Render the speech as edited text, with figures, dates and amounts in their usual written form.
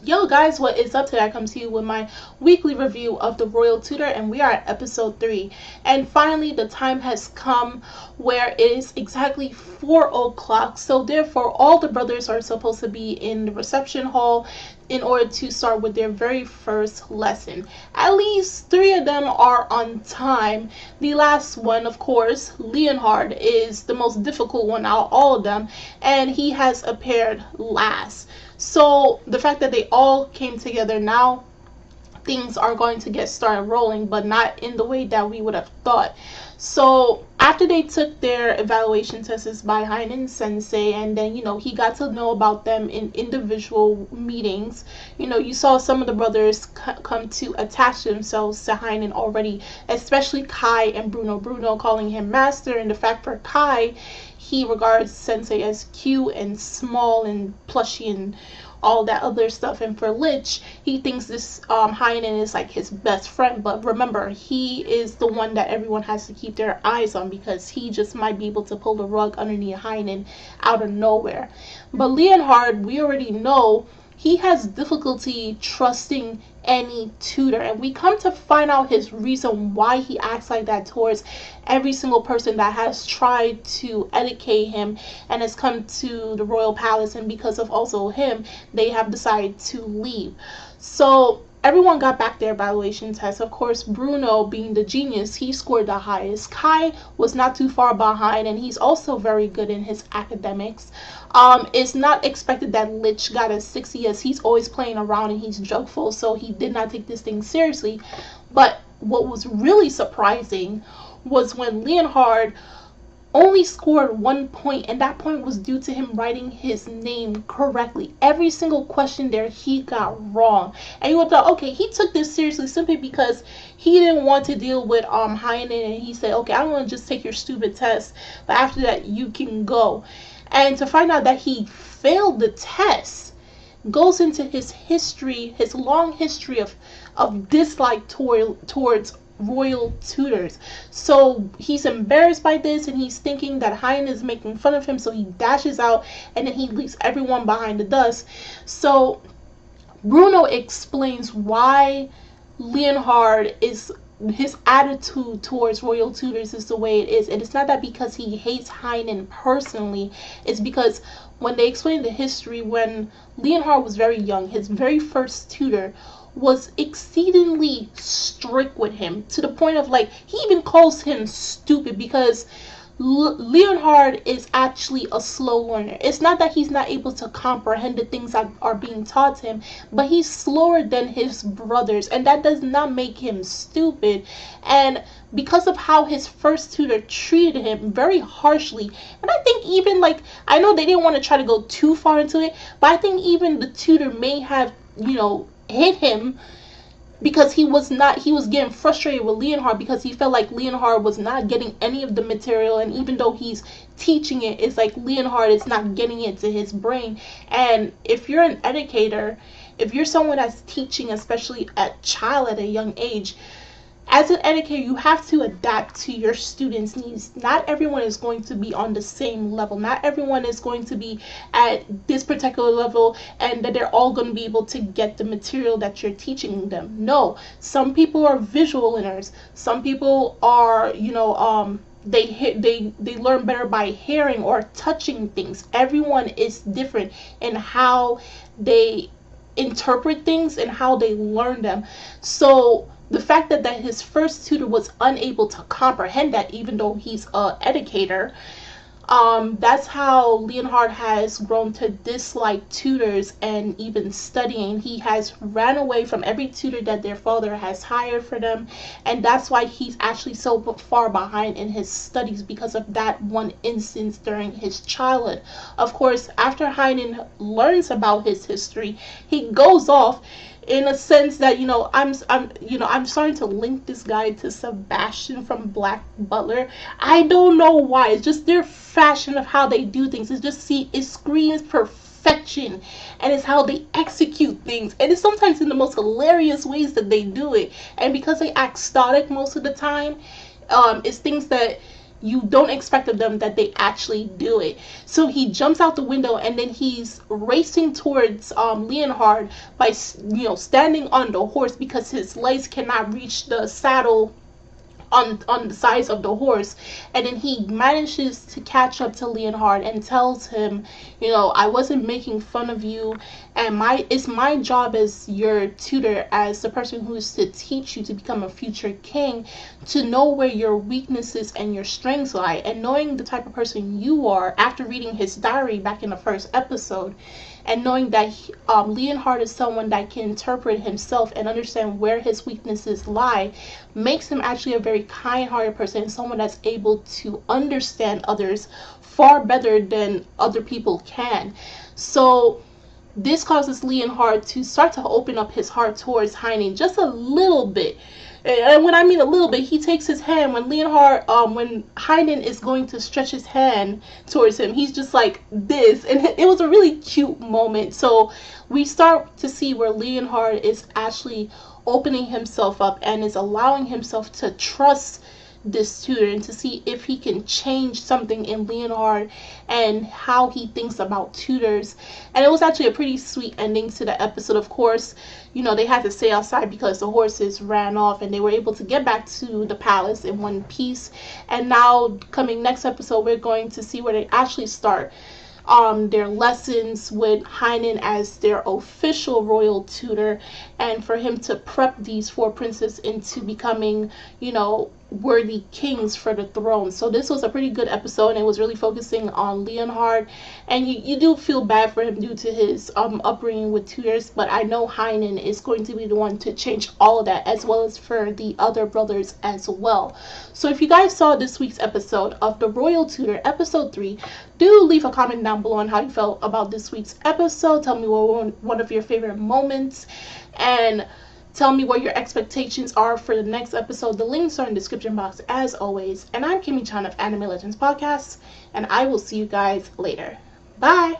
Yo guys, what is up? Today I come to you with my weekly review of the Royal Tutor, and we are at episode 3. And finally the time has come where it is exactly 4 o'clock, so therefore all the brothers are supposed to be in the reception hall in order to start with their very first lesson. At least 3 of them are on time. The last one, of course, Leonhard, is the most difficult one out of all of them, and he has appeared last. So the fact that they all came together now, things are going to get started rolling, but not in the way that we would have thought. So after they took their evaluation tests by Heine sensei, and then he got to know about them in individual meetings. You saw some of the brothers come to attach themselves to Heine already, especially Kai and Bruno calling him master. And the fact for Kai, he regards sensei as cute and small and plushy and all that other stuff. And for Lich, he thinks this Heine is like his best friend. But remember, he is the one that everyone has to keep their eyes on, because he just might be able to pull the rug underneath Heine out of nowhere. But Leonhard, we already know, he has difficulty trusting any tutor, and we come to find out his reason why he acts like that towards every single person that has tried to educate him and has come to the royal palace. And because of also him, they have decided to leave. So everyone got back their evaluation test. Of course, Bruno, being the genius, he scored the highest. Kai was not too far behind, and he's also very good in his academics. It's not expected that Lich got a 60, as he's always playing around and he's jokeful, so he did not take this thing seriously. But what was really surprising was when Leonhard only scored 1 point, and that point was due to him writing his name correctly. Every single question there he got wrong, and you would thought, okay, he took this seriously simply because he didn't want to deal with Heine, and he said, okay, I'm gonna just take your stupid test, but after that you can go. And to find out that he failed the test goes into his history, his long history of dislike towards royal tutors. So he's embarrassed by this, and he's thinking that Heine is making fun of him, so he dashes out and then he leaves everyone behind the dust. So Bruno explains why Leonhard is, his attitude towards royal tutors is the way it is. And it's not that because he hates Heine personally, it's because when they explain the history, when Leonhard was very young, his very first tutor was exceedingly strict with him, to the point of, like, he even calls him stupid, because Leonhard is actually a slow learner. It's not that he's not able to comprehend the things that are being taught to him, but he's slower than his brothers, and that does not make him stupid. And because of how his first tutor treated him very harshly, and I think even, like, I know they didn't want to try to go too far into it, but I think even the tutor may have, hit him, because he was getting frustrated with Leonhard, because he felt like Leonhard was not getting any of the material, and even though he's teaching it, it's like Leonhard is not getting it to his brain. And if you're an educator, if you're someone that's teaching, especially a child at a young age, as an educator, you have to adapt to your students' needs. Not everyone is going to be on the same level. Not everyone is going to be at this particular level and that they're all going to be able to get the material that you're teaching them. No, some people are visual learners. Some people are, they learn better by hearing or touching things. Everyone is different in how they interpret things and how they learn them. So the fact that his first tutor was unable to comprehend that, even though he's an educator, that's how Leonhard has grown to dislike tutors and even studying. He has ran away from every tutor that their father has hired for them, and that's why he's actually so far behind in his studies, because of that one instance during his childhood. Of course, after Heine learns about his history, he goes off, in a sense that, I'm starting to link this guy to Sebastian from Black Butler. I don't know why. It's just their fashion of how they do things. It screams perfection, and it's how they execute things, and it's sometimes in the most hilarious ways that they do it. And because they act static most of the time, it's things that you don't expect of them that they actually do it. So he jumps out the window and then he's racing towards Leonhard by standing on the horse because his legs cannot reach the saddle on the sides of the horse. And then he manages to catch up to Leonhard and tells him, I wasn't making fun of you, and it's my job as your tutor, as the person who is to teach you to become a future king, to know where your weaknesses and your strengths lie. And knowing the type of person you are, after reading his diary back in the first episode, and knowing that Leonhard is someone that can interpret himself and understand where his weaknesses lie, makes him actually a very kind-hearted person, someone that's able to understand others far better than other people can. So this causes Leonhard to start to open up his heart towards Heine just a little bit. And when I mean a little bit, he takes his hand when when Heine is going to stretch his hand towards him, he's just like this, and it was a really cute moment. So we start to see where Leonhard is actually opening himself up and is allowing himself to trust this tutor and to see if he can change something in Leonhard and how he thinks about tutors. And it was actually a pretty sweet ending to the episode. Of course, they had to stay outside because the horses ran off, and they were able to get back to the palace in one piece. And now, coming next episode, we're going to see where they actually start their lessons with Heine as their official royal tutor, and for him to prep these four princes into becoming, worthy kings for the throne. So this was a pretty good episode, and it was really focusing on Leonhard, and you do feel bad for him due to his upbringing with tutors, but I know Heine is going to be the one to change all of that, as well as for the other brothers as well. So if you guys saw this week's episode of The Royal Tutor, episode 3, do leave a comment down below on how you felt about this week's episode. Tell me what one of your favorite moments, and tell me what your expectations are for the next episode. The links are in the description box as always. And I'm Kimmy Chan of Anime Legends Podcast, and I will see you guys later. Bye!